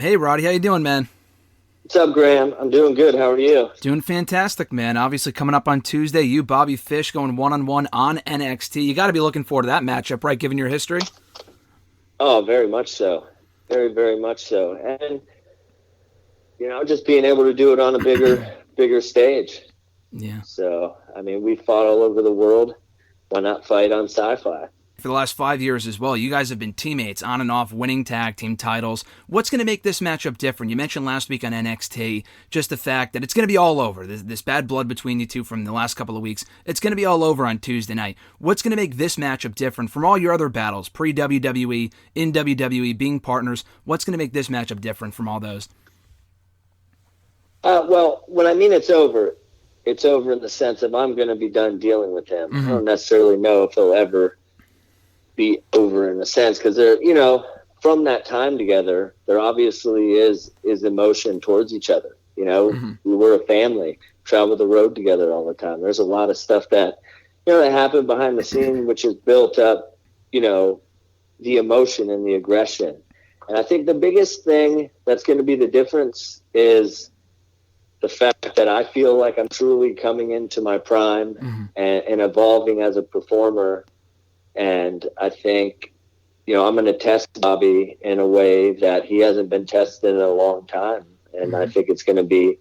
Hey, Roddy, how you doing, man? What's up, Graham? I'm doing good. How are you? Doing fantastic, man. Obviously, coming up on Tuesday, you, Bobby Fish, going one-on-one on NXT. You got to be looking forward to that matchup, right, given your history? Oh, very much so. Very, very much so. And, just being able to do it on a bigger stage. Yeah. So, I mean, we fought all over the world. Why not fight on sci-fi? For the last 5 years as well, you guys have been teammates on and off, winning tag team titles. What's going to make this matchup different? You mentioned last week on NXT just the fact that it's going to be all over. This bad blood between you two from the last couple of weeks, it's going to be all over on Tuesday night. What's going to make this matchup different from all your other battles, pre-WWE, in WWE, being partners? What's going to make this matchup different from all those? Well, when I mean it's over in the sense of I'm going to be done dealing with him. I Mm-hmm. don't necessarily know if he'll ever be over in a sense because from that time together, there obviously is emotion towards each other. Mm-hmm. We were a family, traveled the road together all the time. There's a lot of stuff that happened behind the scene, which has built up, the emotion and the aggression. And I think the biggest thing that's going to be the difference is the fact that I feel like I'm truly coming into my prime Mm-hmm. and evolving as a performer. And I think, I'm going to test Bobby in a way that he hasn't been tested in a long time. And I Mm-hmm. think it's going to be,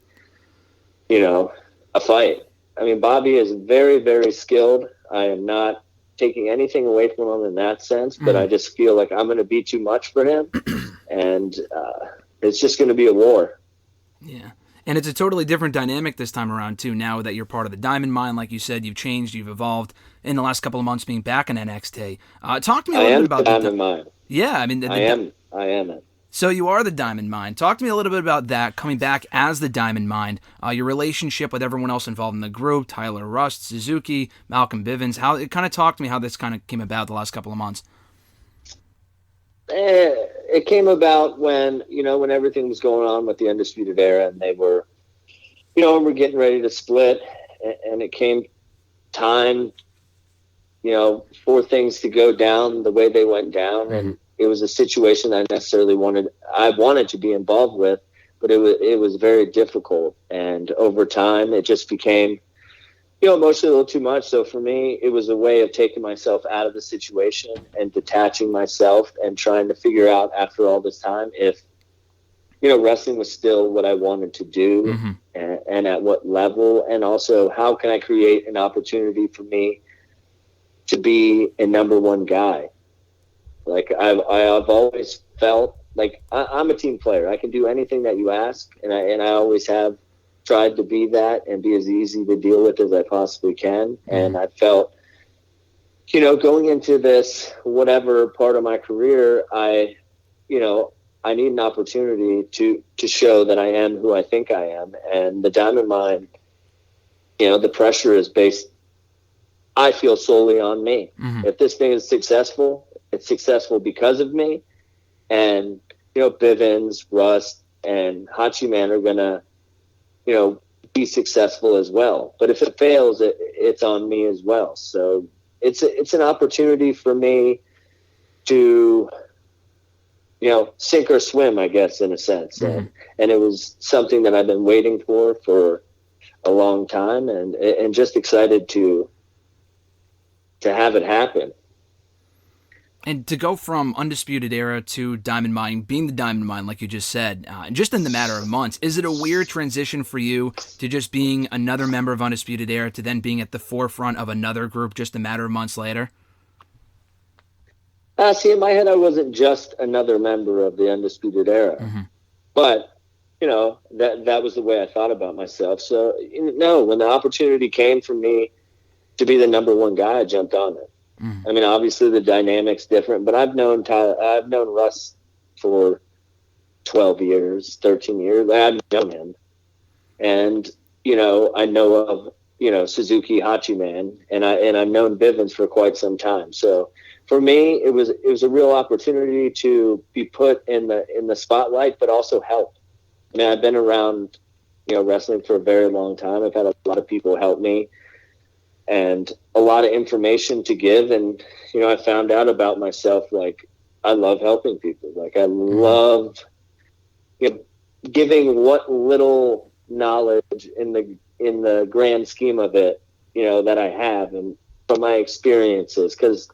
a fight. I mean, Bobby is very, very skilled. I am not taking anything away from him in that sense, but Mm-hmm. I just feel like I'm going to be too much for him. And it's just going to be a war. Yeah. And it's a totally different dynamic this time around, too, now that you're part of the Diamond Mine. Like you said, you've changed, you've evolved in the last couple of months being back in NXT. Talk to me a I little bit am the about diamond mine. yeah, I mean, I am it. so you are the Diamond Mine. Talk to me a little bit about that, coming back as the Diamond Mine, your relationship with everyone else involved in the group, Tyler Rust, Suzuki, Malcolm Bivens. How it kind of talk to me how this kind of came about the last couple of months. It came about when everything was going on with the Undisputed Era, and they were, we're getting ready to split, and it came time, for things to go down the way they went down, Mm-hmm. and it was a situation I wanted to be involved with, but it was very difficult, and over time, it just became emotionally a little too much. So for me, it was a way of taking myself out of the situation and detaching myself and trying to figure out after all this time if, wrestling was still what I wanted to do Mm-hmm. and at what level. And also, how can I create an opportunity for me to be a number one guy? Like I've always felt like I'm a team player. I can do anything that you ask. And I always have tried to be that and be as easy to deal with as I possibly can. Mm-hmm. And I felt, going into this, whatever part of my career, I need an opportunity to show that I am who I think I am. And the Diamond Mine, the pressure is based, I feel, solely on me. Mm-hmm. If this thing is successful, it's successful because of me. And, Bivens, Rust, and Hachi Man are going to, be successful as well. But if it fails, it's on me as well. So it's an opportunity for me to, sink or swim, I guess, in a sense. Mm-hmm. And it was something that I've been waiting for a long time, and just excited to have it happen. And to go from Undisputed Era to Diamond Mine, being the Diamond Mine, like you just said, just in the matter of months, is it a weird transition for you to just being another member of Undisputed Era to then being at the forefront of another group just a matter of months later? See, in my head, I wasn't just another member of the Undisputed Era, Mm-hmm. but that was the way I thought about myself. So no, when the opportunity came for me to be the number one guy, I jumped on it. Mm-hmm. I mean, obviously the dynamic's different, but I've known Russ for 12 years, 13 years. I've known him, and I know of Suzuki Hachiman, and I've known Bivens for quite some time. So for me, it was a real opportunity to be put in the spotlight, but also help. I mean, I've been around wrestling for a very long time. I've had a lot of people help me and a lot of information to give. And, I found out about myself, like, I love helping people. Like, I Mm-hmm. love you know, giving what little knowledge in the grand scheme of it, you know, that I have and from my experiences, because,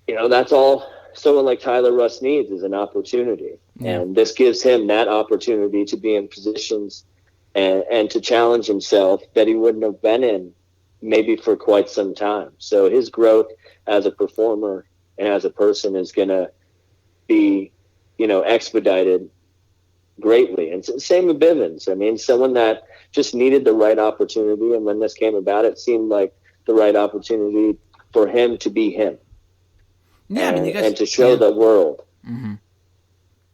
you know, that's all someone like Tyler Russ needs is an opportunity. Yeah. And this gives him that opportunity to be in positions and to challenge himself that he wouldn't have been in maybe for quite some time. So his growth as a performer and as a person is going to be, you know, expedited greatly. And same with Bivens. I mean, someone that just needed the right opportunity. And when this came about, it seemed like the right opportunity for him to be him. Yeah, I mean, you guys, and to show the world. Mm-hmm.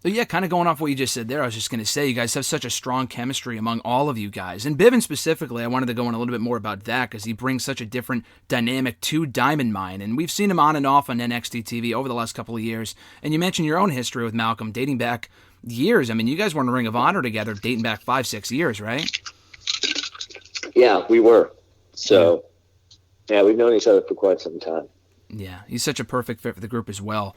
So yeah, kind of going off what you just said there, I was just going to say, you guys have such a strong chemistry among all of you guys. And Bivens specifically, I wanted to go in a little bit more about that because he brings such a different dynamic to Diamond Mine. And we've seen him on and off on NXT TV over the last couple of years. And you mentioned your own history with Malcolm dating back years. I mean, you guys were in the Ring of Honor together dating back 5-6 years, right? Yeah, we were. So, yeah, we've known each other for quite some time. Yeah, he's such a perfect fit for the group as well.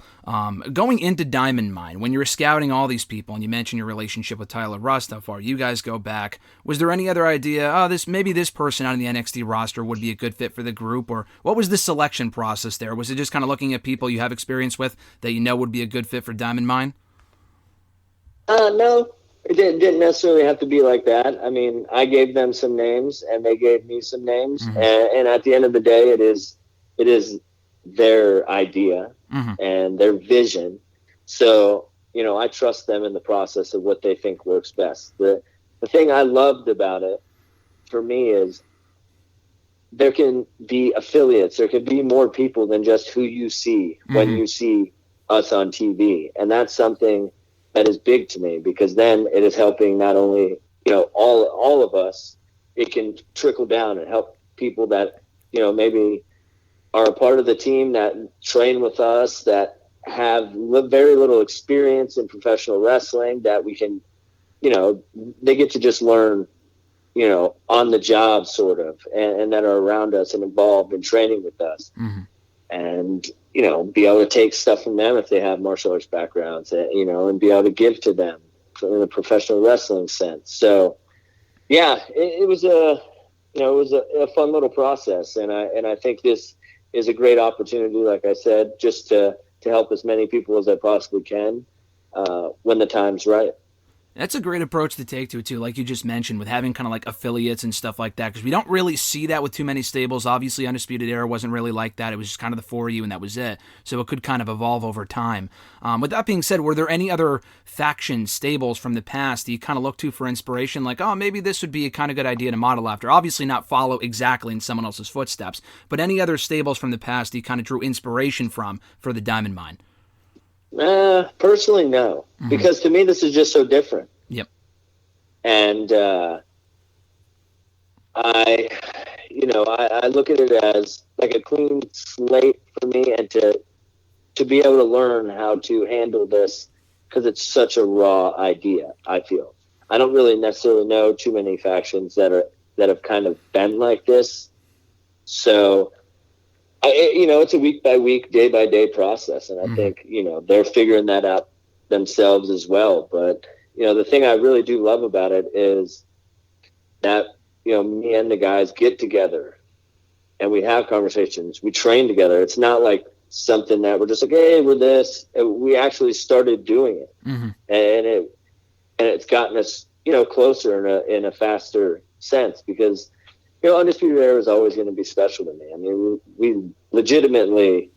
Going into Diamond Mine, when you were scouting all these people, and you mentioned your relationship with Tyler Russ, how far you guys go back, was there any other idea, maybe this person on the NXT roster would be a good fit for the group, or what was the selection process there? Was it just kind of looking at people you have experience with that you know would be a good fit for Diamond Mine? No, it didn't necessarily have to be like that. I mean, I gave them some names, and they gave me some names, Mm-hmm. and at the end of the day, it is their idea Mm-hmm. and their vision. So, you know, I trust them in the process of what they think works best. The thing I loved about it for me is there can be affiliates. There can be more people than just who you see Mm-hmm. when you see us on TV. And that's something that is big to me, because then it is helping not only, you know, all of us, it can trickle down and help people that, you know, maybe are a part of the team that train with us, that have very little experience in professional wrestling, that we can, you know, they get to just learn, you know, on the job sort of, and that are around us and involved in training with us. Mm-hmm. And, you know, be able to take stuff from them if they have martial arts backgrounds, you know, and be able to give to them in a professional wrestling sense. So, yeah, it was a fun little process. And I think this is a great opportunity, like I said, just to help as many people as I possibly can when the time's right. That's a great approach to take to it, too, like you just mentioned, with having kind of like affiliates and stuff like that, because we don't really see that with too many stables. Obviously, Undisputed Era wasn't really like that. It was just kind of the four of you, and that was it. So it could kind of evolve over time. With that being said, were there any other faction stables from the past that you kind of look to for inspiration? Like, oh, maybe this would be a kind of good idea to model after. Obviously not follow exactly in someone else's footsteps, but any other stables from the past that you kind of drew inspiration from for the Diamond Mine? Personally, no. Mm-hmm. Because to me, this is just so different. Yep. And I look at it as like a clean slate for me, and to be able to learn how to handle this, because it's such a raw idea. I feel I don't really necessarily know too many factions that have kind of been like this. So, it's a week by week, day by day process, and I think they're figuring that out themselves as well. But the thing I really do love about it is that me and the guys get together and we have conversations. We train together. It's not like something that we're just like, hey, we're this. We actually started doing it, and it's gotten us closer in a faster sense, because Undisputed Era is always going to be special to me. I mean, we legitimately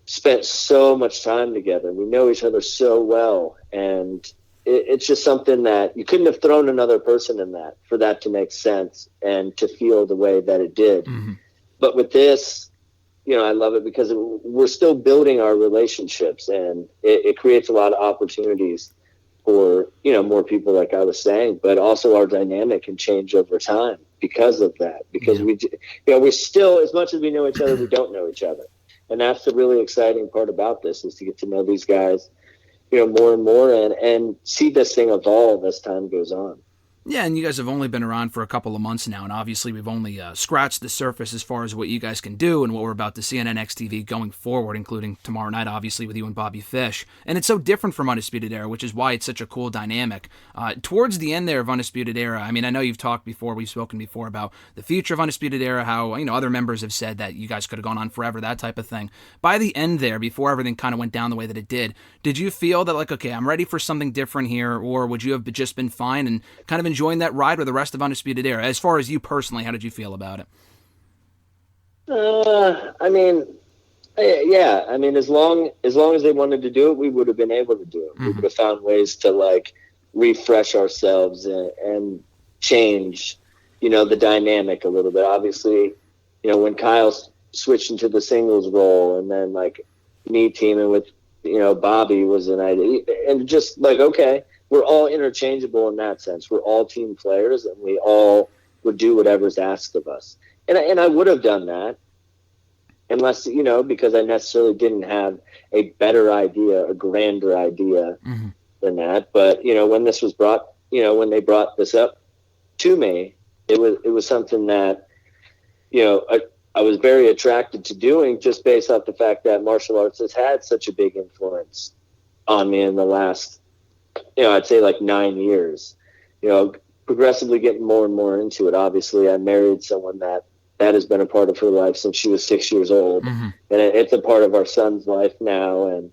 spent so much time together. We know each other so well, and it's just something that you couldn't have thrown another person in that for that to make sense and to feel the way that it did. Mm-hmm. But with this, I love it because we're still building our relationships, and it creates a lot of opportunities for, more people, like I was saying, but also our dynamic can change over time because of that, because we still, as much as we know each other, we don't know each other. And that's the really exciting part about this, is to get to know these guys, more and more, and see this thing evolve as time goes on. Yeah, and you guys have only been around for a couple of months now, and obviously we've only scratched the surface as far as what you guys can do and what we're about to see on NXT going forward, including tomorrow night, obviously, with you and Bobby Fish. And it's so different from Undisputed Era, which is why it's such a cool dynamic. Towards the end there of Undisputed Era, I mean, I know you've talked before, we've spoken before about the future of Undisputed Era, how, other members have said that you guys could have gone on forever, that type of thing. By the end there, before everything kind of went down the way that it did you feel that, like, okay, I'm ready for something different here, or would you have just been fine and kind of enjoying that ride with the rest of Undisputed Era? As far as you personally, how did you feel about it? I mean, yeah. I mean, as long as they wanted to do it, we would have been able to do it. Mm-hmm. We would have found ways to, like, refresh ourselves and change, the dynamic a little bit. Obviously, when Kyle switched into the singles role, and then, like, me teaming with, Bobby was an idea, and just like, okay, we're all interchangeable in that sense. We're all team players, and we all would do whatever's asked of us. And I would have done that unless, because I necessarily didn't have a better idea, a grander idea mm-hmm. than that. But, when this was brought, when they brought this up to me, it was something that, I was very attracted to doing, just based off the fact that martial arts has had such a big influence on me in the last, I'd say like 9 years, progressively getting more and more into it. Obviously, I married someone that has been a part of her life since she was 6 years old. Mm-hmm. And it's a part of our son's life now. And,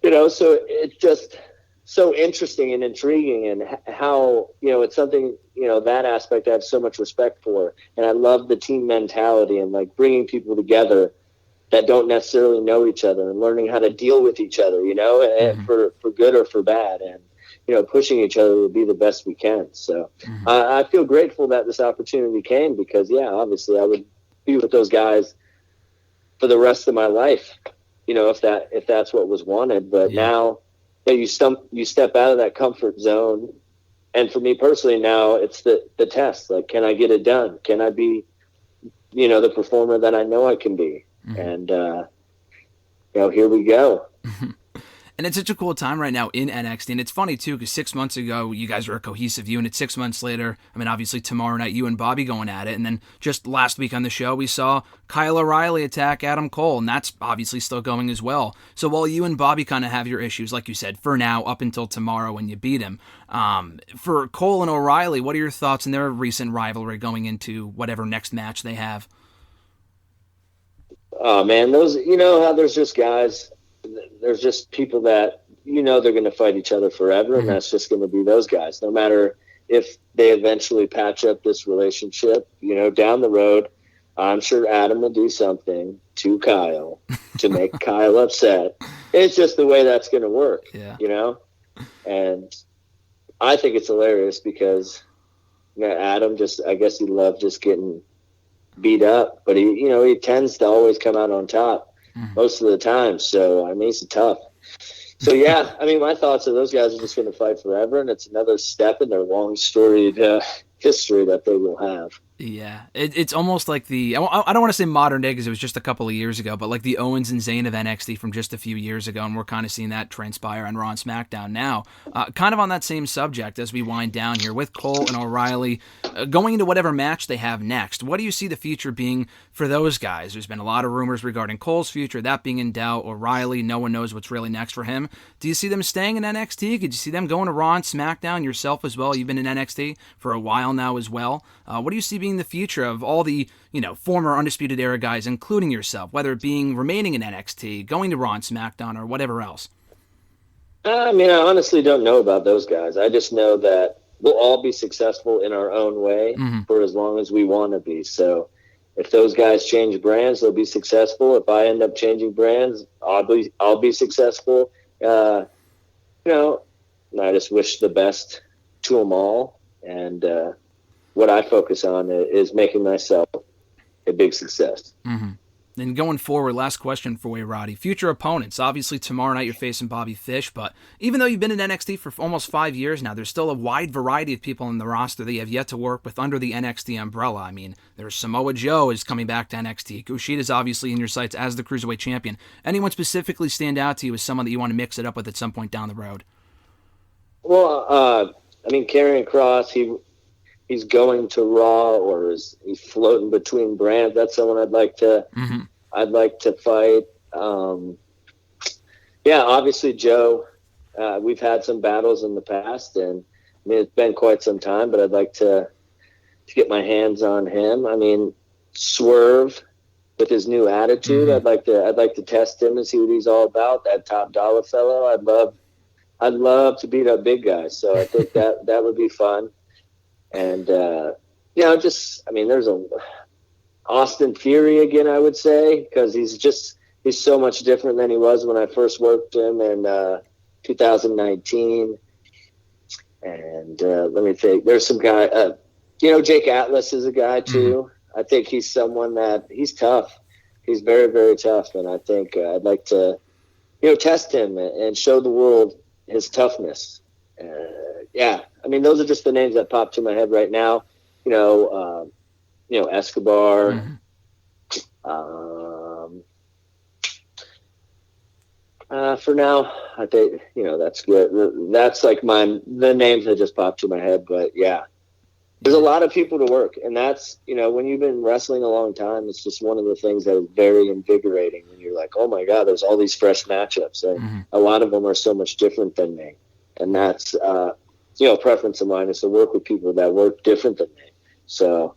so it's just so interesting and intriguing, and how, it's something, that aspect I have so much respect for. And I love the team mentality and, like, bringing people together that don't necessarily know each other and learning how to deal with each other, mm-hmm. and for good or for bad, and, pushing each other to be the best we can. So mm-hmm. I feel grateful that this opportunity came, because, yeah, obviously I would be with those guys for the rest of my life, if that's what was wanted. But now, you step out of that comfort zone. And for me personally, now it's the test. Like, can I get it done? Can I be, the performer that I know I can be? Mm-hmm. And, here we go. And it's such a cool time right now in NXT. And it's funny, too, because 6 months ago, you guys were a cohesive unit. 6 months later, I mean, obviously tomorrow night, you and Bobby going at it. And then just last week on the show, we saw Kyle O'Reilly attack Adam Cole. And that's obviously still going as well. So while you and Bobby kind of have your issues, like you said, for now, up until tomorrow when you beat him, for Cole and O'Reilly, what are your thoughts on their recent rivalry going into whatever next match they have? Oh, man, those, how there's just guys... There's just people that, they're going to fight each other forever, and mm-hmm. that's just going to be those guys. No matter if they eventually patch up this relationship, down the road, I'm sure Adam will do something to Kyle to make Kyle upset. It's just the way that's going to work, And I think it's hilarious because Adam I guess he loved just getting beat up, but he tends to always come out on top. Mm-hmm. Most of the time. So, I mean, it's tough. So, yeah, I mean, my thoughts are those guys are just going to fight forever, and it's another step in their long storied history that they will have. Yeah, it's almost like I don't want to say modern day because it was just a couple of years ago, but like the Owens and Zayn of NXT from just a few years ago, and we're kind of seeing that transpire on Raw and SmackDown now. Kind of on that same subject as we wind down here with Cole and O'Reilly going into whatever match they have next. What do you see the future being for those guys? There's been a lot of rumors regarding Cole's future, that being in doubt. O'Reilly, no one knows what's really next for him. Do you see them staying in NXT? Could you see them going to Raw and SmackDown yourself as well? You've been in NXT for a while now as well. What do you see being the future of all the, former Undisputed Era guys, including yourself, whether it being remaining in NXT, going to Raw and SmackDown, or whatever else? I mean, I honestly don't know about those guys. I just know that we'll all be successful in our own way mm-hmm. for as long as we want to be. So if those guys change brands, they'll be successful. If I end up changing brands, I'll be successful. I just wish the best to them all. And, what I focus on is making myself a big success. Mm-hmm. And going forward, last question for you, Roddy. Future opponents. Obviously, tomorrow night you're facing Bobby Fish, but even though you've been in NXT for almost 5 years now, there's still a wide variety of people in the roster that you have yet to work with under the NXT umbrella. I mean, there's Samoa Joe is coming back to NXT. Kushida's obviously in your sights as the Cruiserweight Champion. Anyone specifically stand out to you as someone that you want to mix it up with at some point down the road? Well, I mean, Karrion Kross, he's going to Raw, or he's floating between brands. That's someone I'd like to fight. Yeah, obviously Joe. We've had some battles in the past, and I mean it's been quite some time, but I'd like to get my hands on him. I mean, Swerve with his new attitude. Mm-hmm. I'd like to test him and see what he's all about. That top dollar fellow. I'd love to beat up big guys. So I think that would be fun. And there's Austin Theory again. I would say, because he's so much different than he was when I first worked him in 2019. And let me think. There's some guy. Jake Atlas is a guy too. Mm-hmm. I think he's someone that he's tough. He's very, very tough, and I think I'd like to, test him and show the world his toughness. Yeah, I mean, those are just the names that pop to my head right now. Escobar. Mm-hmm. For now, I think that's good. That's like the names that just popped to my head. But yeah, there's a lot of people to work, and that's when you've been wrestling a long time, it's just one of the things that is very invigorating. When you're like, oh my god, there's all these fresh matchups, and a lot of them are so much different than me, and that's a preference of mine is to work with people that work different than me. So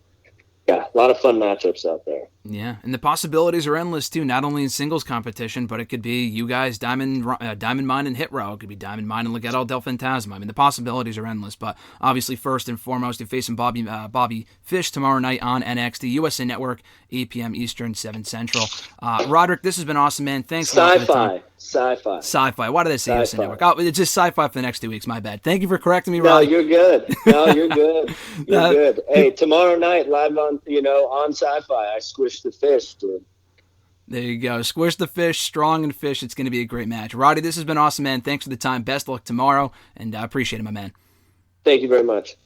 yeah, a lot of fun matchups out there. Yeah, and the possibilities are endless too. Not only in singles competition, but it could be you guys, Diamond Mine and Hit Row. It could be Diamond Mine and Legado del Fantasma. I mean, the possibilities are endless. But obviously, first and foremost, you're facing Bobby Fish tomorrow night on NXT USA Network, 8 p.m. Eastern, 7 Central. Roderick, this has been awesome, man. Thanks a lot for the time. Sci-fi. Why did I say USA Network? Oh, it's just sci-fi for the next 2 weeks. My bad. Thank you for correcting me, Rod. No, you're good. You're good. You're good. Hey, tomorrow night live on Sci-Fi. I squished the fish, dude. There you go. Squish the fish, Strong and Fish. It's going to be a great match. Roddy, this has been awesome, man. Thanks for the time. Best luck tomorrow, and I appreciate it, my man. Thank you very much.